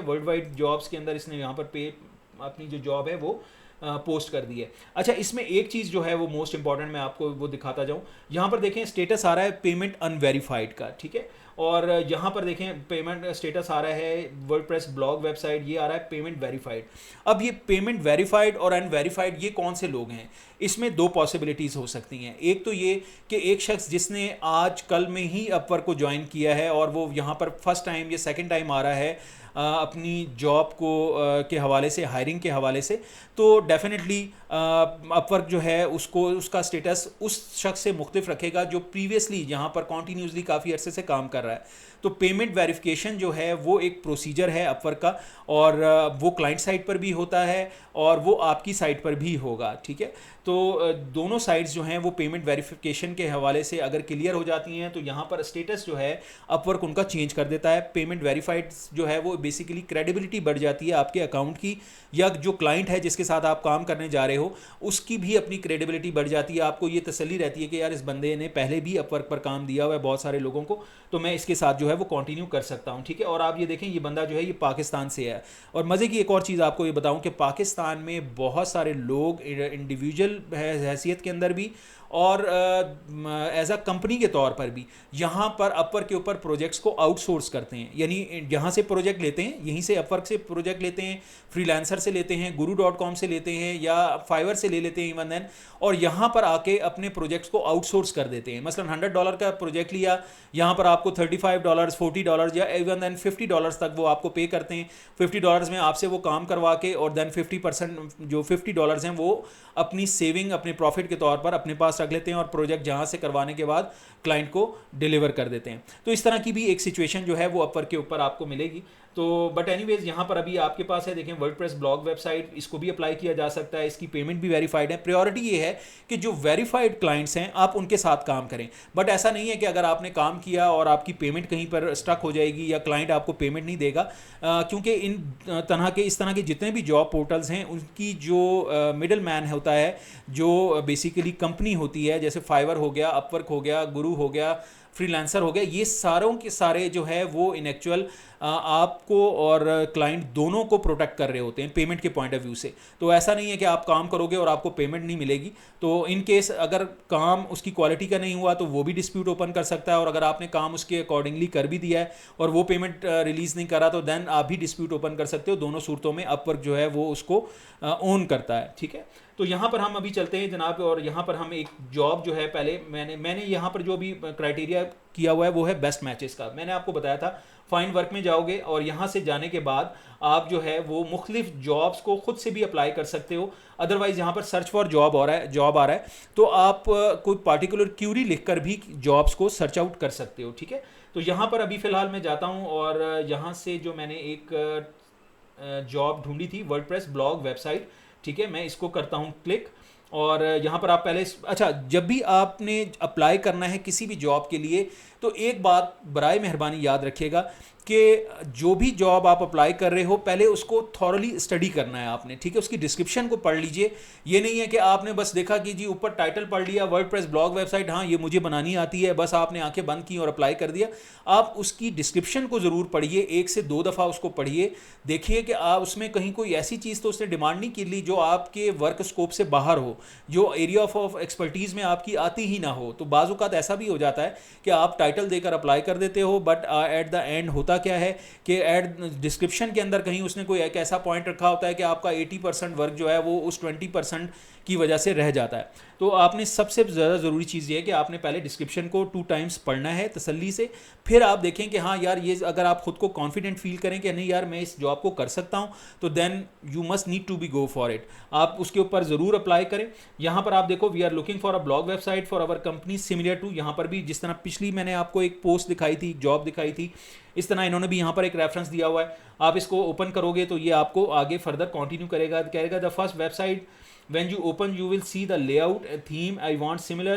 World wide jobs के अंदर इसने यहाँ पर पे अपनी जो जॉब है वो पोस्ट कर दी है। अच्छा, इसमें एक चीज़ जो है वो मोस्ट इंपॉर्टेंट मैं आपको वो दिखाता जाऊँ। यहाँ पर देखें स्टेटस आ रहा है पेमेंट अनवेरीफाइड का, ठीक है। और यहाँ पर देखें पेमेंट स्टेटस आ रहा है वर्डप्रेस ब्लॉग वेबसाइट, ये आ रहा है पेमेंट वेरीफाइड। अब ये पेमेंट वेरीफाइड और अनवेरीफाइड ये कौन से लोग हैं? इसमें दो पॉसिबिलिटीज़ हो सकती हैं। एक तो ये कि एक शख्स जिसने आज कल में ही अपवर्क को ज्वाइन किया है और वो यहाँ पर फर्स्ट टाइम या सेकंड टाइम आ रहा है अपनी जॉब को के हवाले से, हायरिंग के हवाले से, तो डेफिनेटली अपवर्क जो है उसको उसका स्टेटस उस शख्स से मुख्तलिफ रखेगा जो प्रीवियसली यहाँ पर कॉन्टीन्यूसली काफ़ी अरसे से काम कर रहा है। तो पेमेंट वेरिफिकेशन जो है वो एक प्रोसीजर है अपवर्क का, और वो क्लाइंट साइड पर भी होता है और वो आपकी साइड पर भी होगा, ठीक है। तो दोनों साइड्स जो हैं वो पेमेंट वेरिफिकेशन के हवाले से अगर क्लियर हो जाती हैं तो यहाँ पर स्टेटस जो है अपवर्क उनका चेंज कर देता है। पेमेंट वेरीफाइड जो है वो बेसिकली क्रेडिबिलिटी बढ़ जाती है आपके अकाउंट की, या जो क्लाइंट है जिसके साथ आप काम करने जा रहे हो उसकी भी अपनी क्रेडिबिलिटी बढ़ जाती है। आपको ये तसल्ली रहती है कि यार इस बंदे ने पहले भी अपवर्क पर काम दिया हुआ है बहुत सारे लोगों को, तो मैं इसके साथ जो है वो कंटिन्यू कर सकता हूँ, ठीक है। और आप ये देखें ये बंदा जो है ये पाकिस्तान से है। और मज़े की एक और चीज़ आपको ये बताऊँ कि पाकिस्तान में बहुत सारे लोग इंडिविजुअल हैसियत के अंदर भी और एज अ कंपनी के तौर पर भी यहाँ पर अपवर्क के ऊपर प्रोजेक्ट्स को आउटसोर्स करते हैं। यानी यहाँ से प्रोजेक्ट लेते हैं, यहीं से अपवर्क से प्रोजेक्ट लेते हैं, फ्रीलांसर से लेते हैं, guru.com से लेते हैं या फाइवर से ले लेते हैं इवन देन, और यहाँ पर आके अपने प्रोजेक्ट्स को आउटसोर्स कर देते हैं। मसलन $100 का प्रोजेक्ट लिया, यहाँ पर आपको $35, $40 या इवन देन $50 तक वो आपको पे करते हैं। $50 में आपसे वो काम करवा के और देन 50% जो $50 हैं वो अपनी सेविंग, अपने प्रॉफिट के तौर पर अपने पास रख लेते हैं और प्रोजेक्ट जहाँ से करवाने के बाद क्लाइंट को डिलीवर कर देते हैं। तो इस तरह की भी एक सिचुएशन जो है वो अपवर्क के ऊपर आपको मिलेगी। तो बट एनीवेज यहाँ पर अभी आपके पास है, देखें वर्डप्रेस ब्लॉग वेबसाइट, इसको भी अप्लाई किया जा सकता है, इसकी पेमेंट भी वेरीफाइड है। प्रायोरिटी ये है कि जो वेरीफाइड क्लाइंट्स हैं आप उनके साथ काम करें, बट ऐसा नहीं है कि अगर आपने काम किया और आपकी पेमेंट कहीं पर स्टक हो जाएगी या क्लाइंट आपको पेमेंट नहीं देगा, क्योंकि इस तरह के जितने भी जॉब पोर्टल्स हैं उनकी जो मिडल मैन होता है, जो बेसिकली कंपनी होती है, जैसे फाइवर हो गया, अपवर्क हो गया, गुरु हो गया, फ्रीलांसर हो गया, ये सारों के सारे जो है वो इन एक्चुअल आपको और क्लाइंट दोनों को प्रोटेक्ट कर रहे होते हैं पेमेंट के पॉइंट ऑफ व्यू से। तो ऐसा नहीं है कि आप काम करोगे और आपको पेमेंट नहीं मिलेगी। तो इन केस अगर काम उसकी क्वालिटी का नहीं हुआ तो वो भी डिस्प्यूट ओपन कर सकता है, और अगर आपने काम उसके अकॉर्डिंगली कर भी दिया है और वो पेमेंट रिलीज़ नहीं करा तो देन आप भी डिस्प्यूट ओपन कर सकते हो। दोनों सूरतों में अपवर्क जो है वो उसको ओन करता है, ठीक है। तो यहाँ पर हम अभी चलते हैं जनाब, और यहाँ पर हम एक जॉब जो है पहले मैंने यहाँ पर जो भी क्राइटेरिया किया हुआ है वो है बेस्ट मैचेस का। मैंने आपको बताया था फाइंड वर्क में जाओगे और यहाँ से जाने के बाद आप जो है वो मुख्तलिफ जॉब्स को खुद से भी अप्लाई कर सकते हो। अदरवाइज़ यहाँ पर सर्च फॉर जॉब आ रहा है तो आप कोई पार्टिकुलर क्यूरी लिखकर भी जॉब्स को सर्च आउट कर सकते हो, ठीक है। तो यहाँ पर अभी फ़िलहाल मैं जाता हूँ और यहाँ से जो मैंने एक जॉब ढूंढी थी वर्डप्रेस ब्लॉग वेबसाइट, ठीक है, मैं इसको करता हूँ क्लिक। और यहाँ पर आप पहले अच्छा, जब भी आपने अप्लाई करना है किसी भी जॉब के लिए तो एक बात बराए मेहरबानी याद रखिएगा कि जो भी जॉब आप अप्लाई कर रहे हो पहले उसको थॉरली स्टडी करना है आपने, ठीक है। उसकी डिस्क्रिप्शन को पढ़ लीजिए। ये नहीं है कि आपने बस देखा कि जी ऊपर टाइटल पढ़ लिया वर्डप्रेस ब्लॉग वेबसाइट, हाँ ये मुझे बनानी आती है, बस आपने आंखें बंद की और अप्लाई कर दिया। आप उसकी डिस्क्रिप्शन को ज़रूर पढ़िए, 1 से 2 दफ़ा उसको पढ़िए, देखिए कि आप उसमें कहीं कोई ऐसी चीज़ तो उसने डिमांड नहीं की ली जो आपके वर्क स्कोप से बाहर हो, जो एरिया ऑफ एक्सपर्टीज़ में आपकी आती ही ना हो। तो बाज़ औक़ात ऐसा भी हो जाता है कि आप टाइटल देकर अप्लाई कर देते हो, बट एट द एंड होता क्या है कि एड डिस्क्रिप्शन के अंदर कहीं उसने कोई एक ऐसा पॉइंट रखा होता है कि आपका 80% वर्क जो है वो उस 20% की वजह से रह जाता है। तो आपने सबसे ज़्यादा ज़रूरी चीज़ ये है कि आपने पहले डिस्क्रिप्शन को 2 टाइम्स पढ़ना है तसल्ली से, फिर आप देखें कि हाँ यार ये अगर आप खुद को कॉन्फिडेंट फील करें कि नहीं यार मैं इस जॉब को कर सकता हूँ, तो then you must need to be go for it. आप उसके ऊपर ज़रूर अप्लाई करें। यहाँ पर आप देखो we are looking for a blog website for our company similar to, यहाँ पर भी जिस तरह पिछली मैंने आपको एक पोस्ट दिखाई थी, जॉब दिखाई थी, इस तरह इन्होंने भी यहाँ पर एक रेफरेंस दिया हुआ है। आप इसको ओपन करोगे तो ये आपको आगे फर्दर कंटिन्यू कहेगा the first website when you open you will see the layout theme I want similar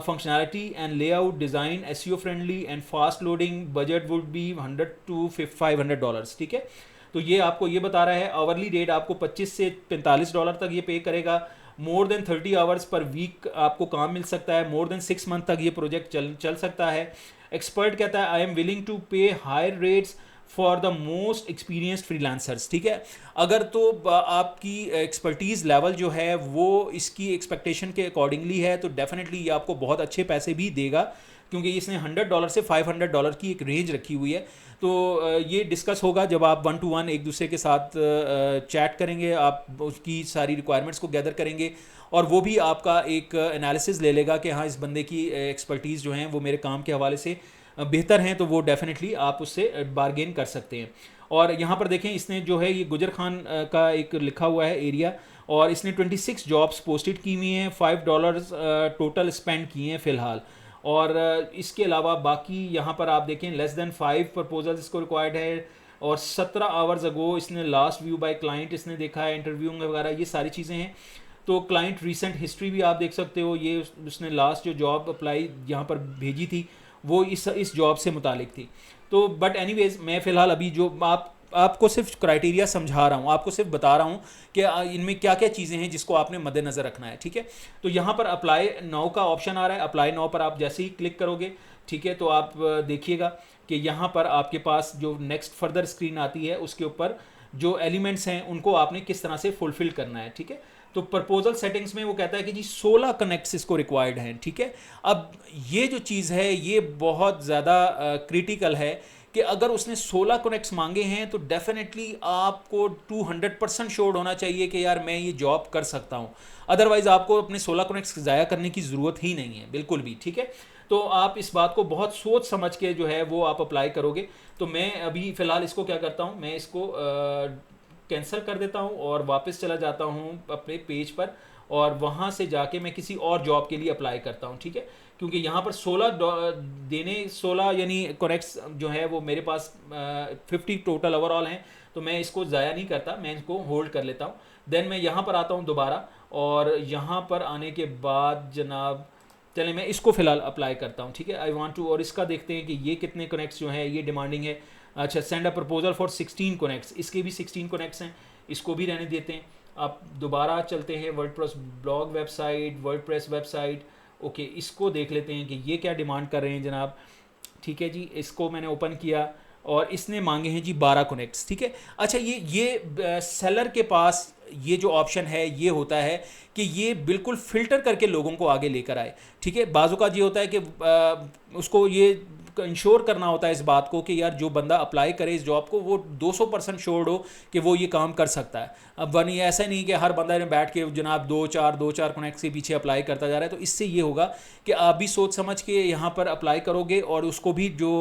functionality and layout design SEO friendly and fast loading budget would be $100 to $500, ठीक है। तो ये आपको ये बता रहा है आवरली रेट आपको $25 से $45 तक ये पे करेगा। More than 30 hours per week आपको काम मिल सकता है। मोर देन 6 मंथ तक ये प्रोजेक्ट चल सकता है। एक्सपर्ट कहता है I am willing to pay higher rates for the most experienced freelancers, ठीक है। अगर तो आपकी एक्सपर्टीज़ लेवल जो है वो इसकी एक्सपेक्टेशन के अकॉर्डिंगली है तो डेफिनेटली ये आपको बहुत अच्छे पैसे भी देगा, क्योंकि इसने $100 से $500 की एक रेंज रखी हुई है। तो ये डिस्कस होगा जब आप 1 to 1 एक दूसरे के साथ चैट करेंगे, आप उसकी सारी रिक्वायरमेंट्स को गैदर करेंगे और वो भी आपका एक एनालिसिस ले लेगा कि हाँ इस बंदे की एक्सपर्टीज़ जो हैं वो मेरे काम के हवाले से बेहतर हैं, तो वो डेफिनेटली आप उससे बारगेन कर सकते हैं। और यहाँ पर देखें इसने जो है ये गुजर खान का एक लिखा हुआ है एरिया, और इसने 26 जॉब्स पोस्टेड की हुई हैं, $5 टोटल स्पेंड किए हैं फ़िलहाल। और इसके अलावा बाकी यहाँ पर आप देखें लेस देन 5 प्रपोजल्स इसको रिक्वायर्ड है, और 17 आवर्स अगो इसने लास्ट व्यू बाय क्लाइंट इसने देखा है, इंटरव्यू वगैरह ये सारी चीज़ें हैं। तो क्लाइंट रीसेंट हिस्ट्री भी आप देख सकते हो, ये उसने लास्ट जो जॉब अप्लाई यहाँ पर भेजी थी वो इस जॉब से मुतालिक थी। तो बट एनीवेज मैं फ़िलहाल अभी जो आपको सिर्फ क्राइटेरिया समझा रहा हूँ, आपको सिर्फ बता रहा हूँ कि इनमें क्या क्या चीज़ें हैं जिसको आपने मद्देनज़र रखना है, ठीक है। तो यहाँ पर अप्लाई नाउ का ऑप्शन आ रहा है, अप्लाई नाउ पर आप जैसे ही क्लिक करोगे, ठीक है, तो आप देखिएगा कि यहाँ पर आपके पास जो नेक्स्ट फर्दर स्क्रीन आती है उसके ऊपर जो एलिमेंट्स हैं उनको आपने किस तरह से फुलफ़िल करना है, ठीक है। तो प्रपोजल सेटिंग्स में वो कहता है कि जी 16 कनेक्ट्स इसको रिक्वायर्ड हैं, ठीक है। अब ये जो चीज़ है ये बहुत ज़्यादा क्रिटिकल है कि अगर उसने 16 कनेक्ट्स मांगे हैं तो डेफिनेटली आपको 200% श्योर होना चाहिए कि यार मैं ये जॉब कर सकता हूँ, अदरवाइज़ आपको अपने 16 कनेक्ट्स ज़ाया करने की ज़रूरत ही नहीं है बिल्कुल भी, ठीक है। तो आप इस बात को बहुत सोच समझ के जो है वो आप अप्लाई करोगे। तो मैं अभी फ़िलहाल इसको क्या करता हूँ, मैं इसको कैंसिल कर देता हूँ और वापस चला जाता हूँ अपने पेज पर, और वहाँ से जाके मैं किसी और जॉब के लिए अप्लाई करता हूँ, ठीक है। क्योंकि यहाँ पर 16 यानी कनेक्ट्स जो है वो मेरे पास 50 टोटल ओवरऑल हैं, तो मैं इसको ज़ाया नहीं करता, मैं इसको होल्ड कर लेता हूँ। देन मैं यहाँ पर आता हूँ दोबारा, और यहाँ पर आने के बाद जनाब चलें मैं इसको फ़िलहाल अप्लाई करता हूँ, ठीक है। आई वांट टू, और इसका देखते हैं कि ये कितने कनेक्ट्स जो है ये डिमांडिंग है। अच्छा, send a proposal for 16 connects, इसके भी 16 कनेक्ट्स हैं, इसको भी रहने देते हैं। आप दोबारा चलते हैं WordPress blog website, WordPress website, okay, इसको देख लेते हैं कि ये क्या डिमांड कर रहे हैं जनाब, ठीक है जी। इसको मैंने ओपन किया और इसने मांगे हैं जी 12 कनेक्ट्स, ठीक है। अच्छा, ये सेलर के पास ये जो ऑप्शन है ये होता है कि ये बिल्कुल फ़िल्टर करके लोगों को आगे लेकर आए, ठीक है। बाज़ औक़ात ये होता है कि उसको ये इंश्योर करना होता है इस बात को कि यार जो बंदा अप्लाई करे इस जॉब को वो 200% श्योर हो कि वो ये काम कर सकता है। अब बनी ऐसा नहीं कि हर बंदा ने बैठ के जनाब 2-4 कनेक्ट के पीछे अप्लाई करता जा रहा है। तो इससे ये होगा कि आप भी सोच समझ के यहाँ पर अप्लाई करोगे और उसको भी जो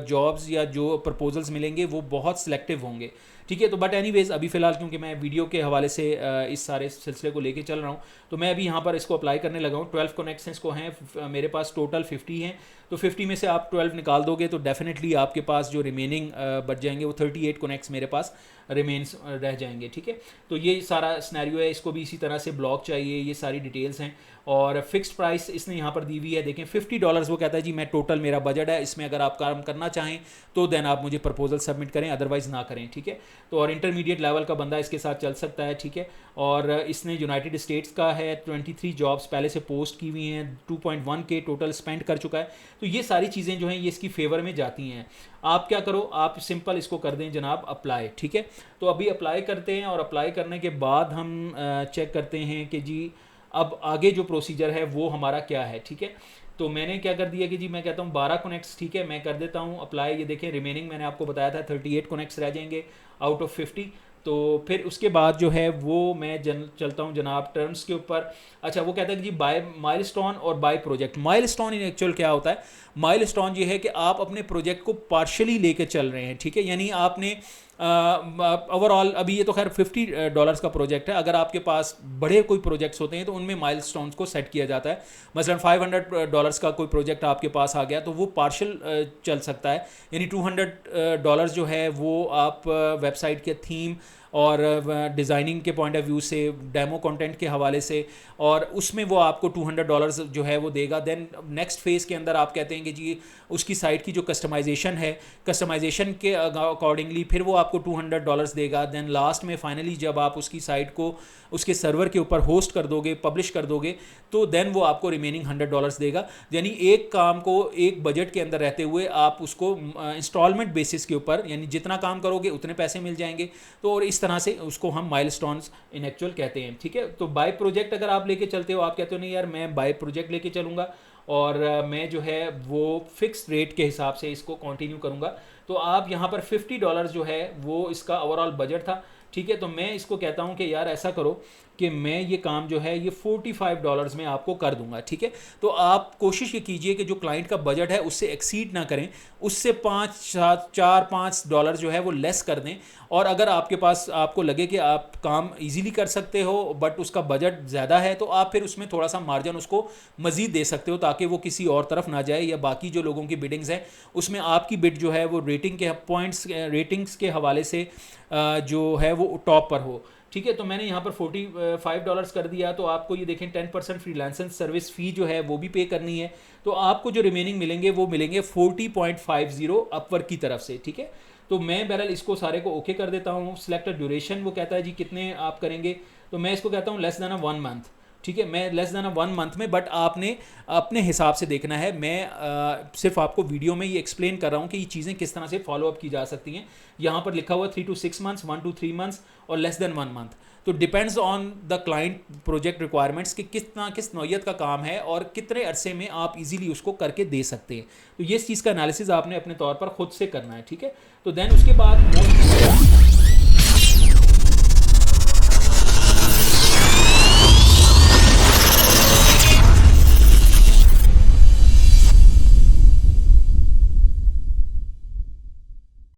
जॉब्स या जो प्रपोजल्स मिलेंगे वो बहुत सिलेक्टिव होंगे, ठीक है। तो बट एनीवेज़ अभी फ़िलहाल क्योंकि मैं वीडियो के हवाले से इस सारे सिलसिले को लेके चल रहा हूँ, तो मैं अभी यहाँ पर इसको अप्लाई करने लगा हूँ। 12 कनेक्शंस को हैं मेरे पास, टोटल 50 हैं, तो 50 में से आप 12 निकाल दोगे तो डेफिनेटली आपके पास जो रिमेनिंग बच जाएंगे वो 38 कनेक्ट्स मेरे पास रिमेन्स रह जाएंगे, ठीक है। तो ये सारा स्नैरियो है, इसको भी इसी तरह से ब्लॉक चाहिए, ये सारी डिटेल्स हैं। और फिक्स्ड प्राइस इसने यहाँ पर दी हुई है, देखें $50 वो कहता है जी मैं टोटल मेरा बजट है, इसमें अगर आप काम करना चाहें तो देन आप मुझे प्रपोजल सबमिट करें, अदरवाइज़ ना करें, ठीक है। तो और इंटरमीडिएट लेवल का बंदा इसके साथ चल सकता है, ठीक है। और इसने यूनाइटेड स्टेट्स का है, 23 जॉब्स पहले से पोस्ट की हुई हैं, 2.1K टोटल स्पेंड कर चुका है। तो ये सारी चीज़ें जो हैं ये इसकी फेवर में जाती हैं। आप क्या करो, आप सिंपल इसको कर दें जनाब अप्लाई, ठीक है। तो अभी अप्लाई करते हैं, और अप्लाई करने के बाद हम चेक करते हैं कि जी अब आगे जो प्रोसीजर है वो हमारा क्या है, ठीक है। तो मैंने क्या कर दिया कि जी मैं कहता हूँ 12 कनेक्ट्स, ठीक है, मैं कर देता हूँ अप्लाई। ये देखें रिमेनिंग मैंने आपको बताया था 38 कनेक्ट्स रह जाएंगे आउट ऑफ 50। तो फिर उसके बाद जो है वो मैं चलता हूँ जनाब टर्म्स के ऊपर। अच्छा, वो कहता है कि जी बाय माइलस्टोन और by project. Milestone in actual क्या होता है, माइलस्टोन ये है कि आप अपने प्रोजेक्ट को पार्शली लेके चल रहे हैं, ठीक है। यानी आपने ओवरऑल अभी ये तो खैर $50 का प्रोजेक्ट है, अगर आपके पास बड़े कोई प्रोजेक्ट्स होते हैं तो उनमें माइलस्टोन्स को सेट किया जाता है। मसलन $500 का कोई प्रोजेक्ट आपके पास आ गया तो वो पार्शल चल सकता है, यानी $200 जो है वो आप वेबसाइट के थीम और डिज़ाइनिंग के पॉइंट ऑफ व्यू से, डेमो कंटेंट के हवाले से, और उसमें वो आपको $200 जो है वो देगा। देन नेक्स्ट फेज़ के अंदर आप कहते हैं कि जी उसकी साइट की जो कस्टमाइजेशन है, कस्टमाइजेशन के अकॉर्डिंगली फिर वो आपको $200 देगा। देन लास्ट में फाइनली जब आप उसकी साइट को उसके सर्वर के ऊपर होस्ट कर दोगे, पब्लिश कर दोगे, तो देन वो आपको रिमेनिंग $100 देगा। यानी एक काम को एक बजट के अंदर रहते हुए आप उसको इंस्टॉलमेंट बेसिस के ऊपर, यानी जितना काम करोगे उतने पैसे मिल जाएंगे। तो और इस तरह से उसको हम माइलस्टोन्स इन एक्चुअल कहते हैं, ठीक है। तो बाय प्रोजेक्ट अगर आप लेके चलते हो, आप कहते हो नहीं यार मैं बाय प्रोजेक्ट लेके चलूँगा और मैं जो है वो फिक्स रेट के हिसाब से इसको कंटिन्यू करूँगा, तो आप यहाँ पर $50 जो है वो इसका ओवरऑल बजट था, ठीक है। तो मैं इसको कहता हूँ कि यार ऐसा करो कि मैं ये काम जो है ये $45 में आपको कर दूंगा, ठीक है। तो आप कोशिश ये कीजिए कि जो क्लाइंट का बजट है उससे एक्सीड ना करें, उससे $4-5 जो है वो लेस कर दें। और अगर आपके पास आपको लगे कि आप काम इजीली कर सकते हो बट उसका बजट ज़्यादा है, तो आप फिर उसमें थोड़ा सा मार्जिन उसको मज़ीद दे सकते हो ताकि वो किसी और तरफ ना जाए, या बाकी जो लोगों की बिडिंग्स हैं उसमें आपकी बिड जो है वो रेटिंग के पॉइंट्स, रेटिंग्स के हवाले से जो है वो टॉप पर हो, ठीक है। तो मैंने यहाँ पर $45 कर दिया। तो आपको ये देखें 10% फ्रीलांसिंग सर्विस फ़ी जो है वो भी पे करनी है। तो आपको जो रिमेनिंग मिलेंगे वो मिलेंगे 40.50 अपवर्क की तरफ से, ठीक है। तो मैं बहरहाल इसको सारे को ओके कर देता हूँ। सिलेक्टेड ड्यूरेशन वो कहता है जी कितने आप करेंगे, तो मैं इसको कहता हूँ लेस देन 1 मंथ, ठीक है। मैं लेस देन 1 मंथ में, बट आपने अपने हिसाब से देखना है। मैं सिर्फ आपको वीडियो में ये एक्सप्लेन कर रहा हूँ कि ये चीज़ें किस तरह से फॉलो अप की जा सकती हैं। यहाँ पर लिखा हुआ 3 to 6 months, 1 to 3 months और लेस देन 1 मंथ। तो depends on the client project requirements कि किस नौइयत का काम है और कितने अरसे में आप इजीली उसको करके दे सकते हैं। तो ये चीज़ का एनालिसिस आपने अपने तौर पर खुद से करना है, ठीक है। तो देन उसके बाद